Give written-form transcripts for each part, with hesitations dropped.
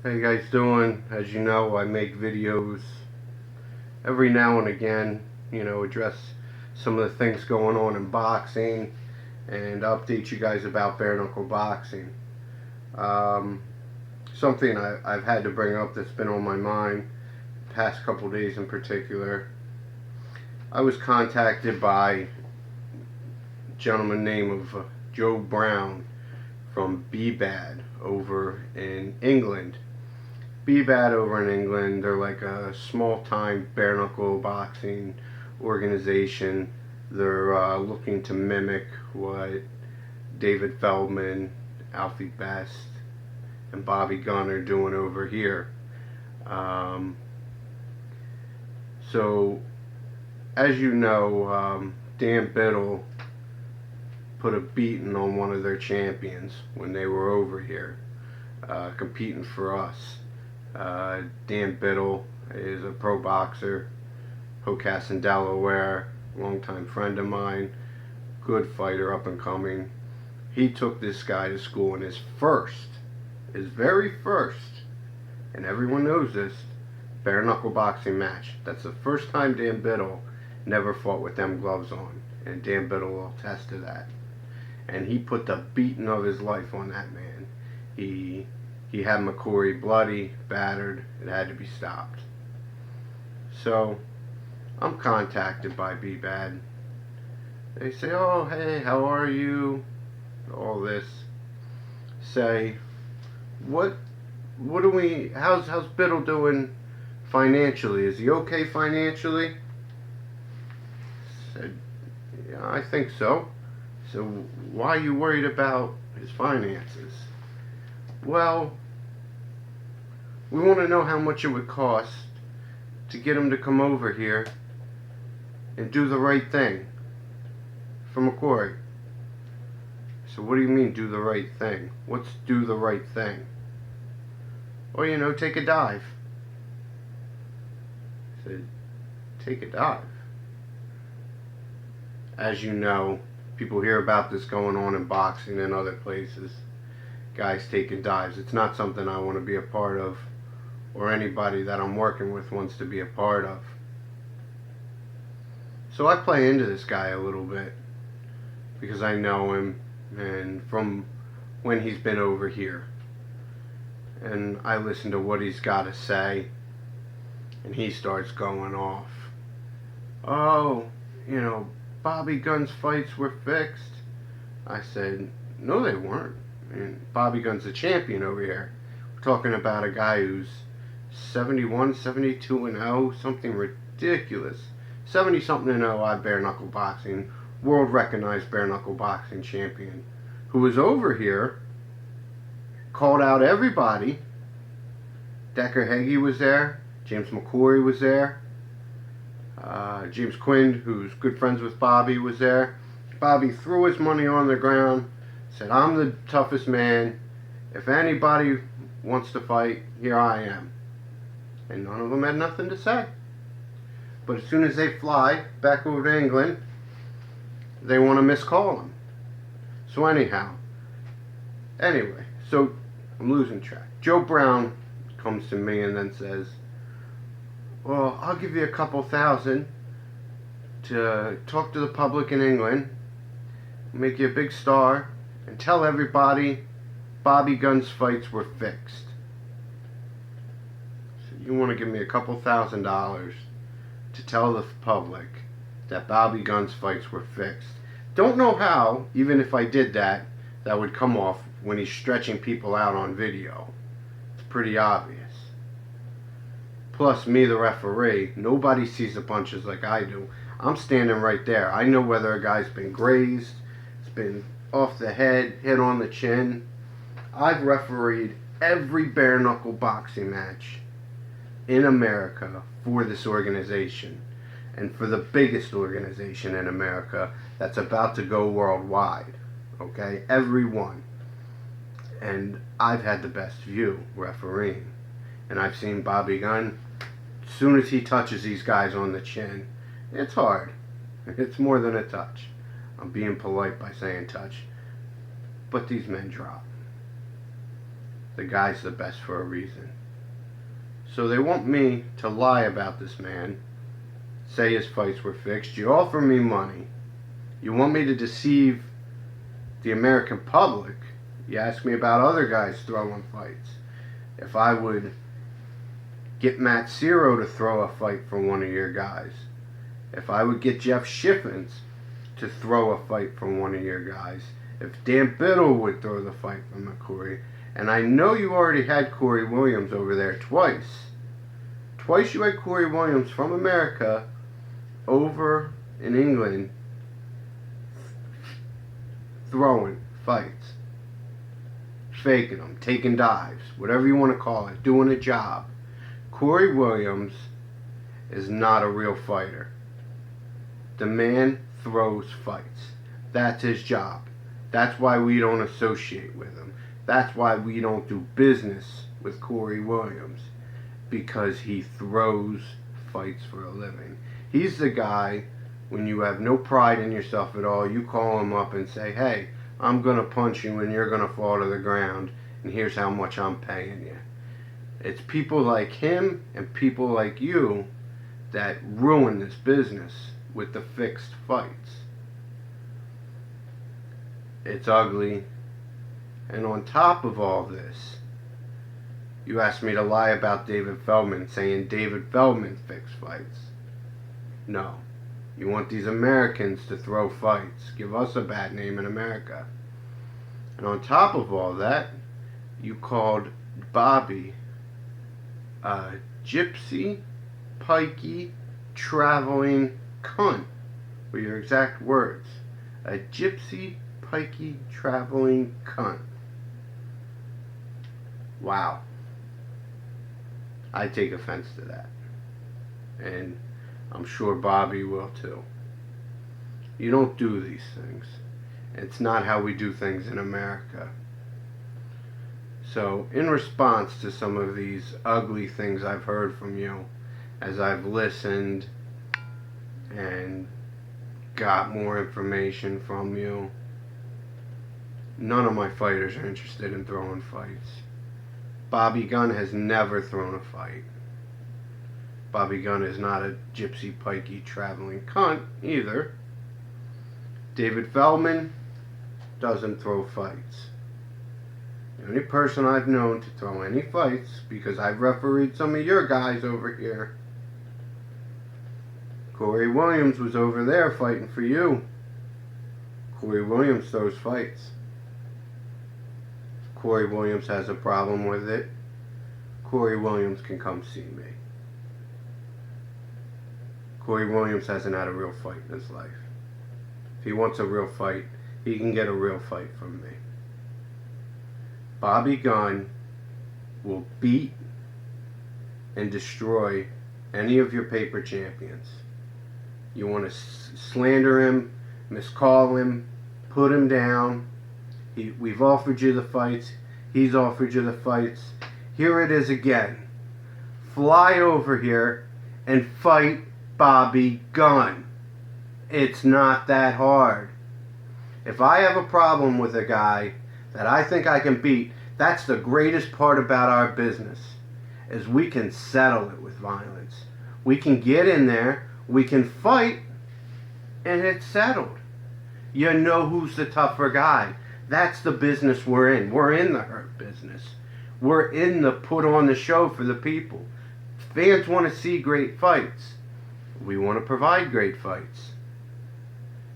How you guys doing? As you know, I make videos every now and again, address some of the things going on in boxing and update you guys about bare knuckle boxing. Um, Something I've had to bring up that's been on my mind the past couple days in particular. I was contacted by a gentleman named Joe Brown from Bribe over in England. Bribe over in England, they're like a small-time bare knuckle boxing organization. They're looking to mimic what David Feldman, Alfie Best, and Bobby Gunn are doing over here. Um, so, as you know, Dan Biddle put a beating on one of their champions when they were over here, competing for us. Dan Biddle is a pro boxer, Hocassin, Delaware, longtime friend of mine, good fighter, up and coming. He took this guy to school in his very first, and everyone knows this, bare knuckle boxing match. That's the first time Dan Biddle never fought with them gloves on, and Dan Biddle will attest to that. And he put the beating of his life on that man. He had McCory bloody, battered. It had to be stopped. So I'm contacted by B-Bad. They say, "Oh, hey, how are you?" All this. Say, how's Biddle doing financially? Is he okay financially? Said, yeah, I think so. So why are you worried about his finances? Well, we want to know how much it would cost to get him to come over here and do the right thing for McCoy. So what do you mean, do the right thing? What's do the right thing? Well, take a dive. I said, take a dive. As you know, people hear about this going on in boxing and other places. Guys taking dives. It's not something I want to be a part of, or anybody that I'm working with wants to be a part of. So I play into this guy a little bit because I know him and from when he's been over here. And I listen to what he's got to say, and he starts going off. Oh, Bobby Gunn's fights were fixed. I said, no, they weren't. I mean, Bobby Gunn's the champion over here. We're talking about a guy who's 71, 72 and 0, something ridiculous. 70 something and 0 odd bare knuckle boxing, world recognized bare knuckle boxing champion, who was over here, called out everybody. Decker Hagee was there, James McCory was there, James Quinn, who's good friends with Bobby, was there. Bobby threw his money on the ground, said, I'm the toughest man. If anybody wants to fight, here I am. And none of them had nothing to say. But as soon as they fly back over to England, they want to miscall him. So anyway, so I'm losing track. Joe Brown comes to me and then says, well, I'll give you a couple thousand to talk to the public in England, make you a big star, and tell everybody Bobby Gunn's fights were fixed. So you want to give me a couple $1,000 to tell the public that Bobby Gunn's fights were fixed. Don't know how, even if I did that, that would come off when he's stretching people out on video. It's pretty obvious. Plus, me, the referee, nobody sees the punches like I do. I'm standing right there. I know whether a guy's been grazed, it's been off the head, hit on the chin. I've refereed every bare knuckle boxing match in America for this organization, and for the biggest organization in America that's about to go worldwide. Okay? Every one. And I've had the best view refereeing. And I've seen Bobby Gunn, as soon as he touches these guys on the chin, it's hard. It's more than a touch. I'm being polite by saying touch. But these men drop. the guy's the best for a reason. So they want me to lie about this man, say his fights were fixed. You offer me money. You want me to deceive the American public. You ask me about other guys throwing fights. If I would get Matt Zero to throw a fight for one of your guys. If I would get Jeff Shiffens to throw a fight for one of your guys. If Dan Biddle would throw the fight for McCory. And I know you already had Corey Williams over there twice. Twice you had Corey Williams from America over in England throwing fights. Faking them, taking dives, whatever you want to call it, doing a job. Corey Williams is not a real fighter. The man throws fights. That's his job. That's why we don't associate with him. That's why we don't do business with Corey Williams. Because he throws fights for a living. He's the guy, when you have no pride in yourself at all, you call him up and say, hey, I'm going to punch you and you're going to fall to the ground, and here's how much I'm paying you. It's people like him and people like you that ruin this business with the fixed fights. It's ugly. And on top of all this, you asked me to lie about David Feldman, saying David Feldman fixed fights. No. You want these Americans to throw fights. Give us a bad name in America. And on top of all that, you called Bobby a gypsy, pikey, traveling cunt. Were your exact words. A gypsy, pikey, traveling cunt. Wow. I take offense to that. And I'm sure Bobby will too. You don't do these things. It's not how we do things in America. So, in response to some of these ugly things I've heard from you, as I've listened and got more information from you, none of my fighters are interested in throwing fights. Bobby Gunn has never thrown a fight. Bobby Gunn is not a gypsy, pikey, traveling cunt either. David Feldman doesn't throw fights. The only person I've known to throw any fights, because I've refereed some of your guys over here, Corey Williams was over there fighting for you. Corey Williams throws fights. If Corey Williams has a problem with it, Corey Williams can come see me. Corey Williams hasn't had a real fight in his life. If he wants a real fight, he can get a real fight from me. Bobby Gunn will beat and destroy any of your paper champions. You want to slander him, miscall him, put him down. We've offered you the fights. He's offered you the fights. Here it is again. Fly over here and fight Bobby Gunn. It's not that hard. If I have a problem with a guy that I think I can beat, that's the greatest part about our business, is we can settle it with violence. We can get in there, we can fight, and it's settled. You know who's the tougher guy. That's the business we're in. We're in the hurt business. We're in the put on the show for the people. Fans want to see great fights. We want to provide great fights.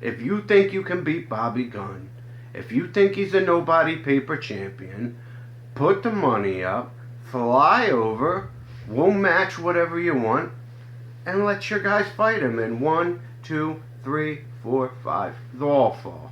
If you think you can beat Bobby Gunn, if you think he's a nobody paper champion, put the money up, fly over, we'll match whatever you want, and let your guys fight him in 1, 2, 3, 4, 5. They'll all fall.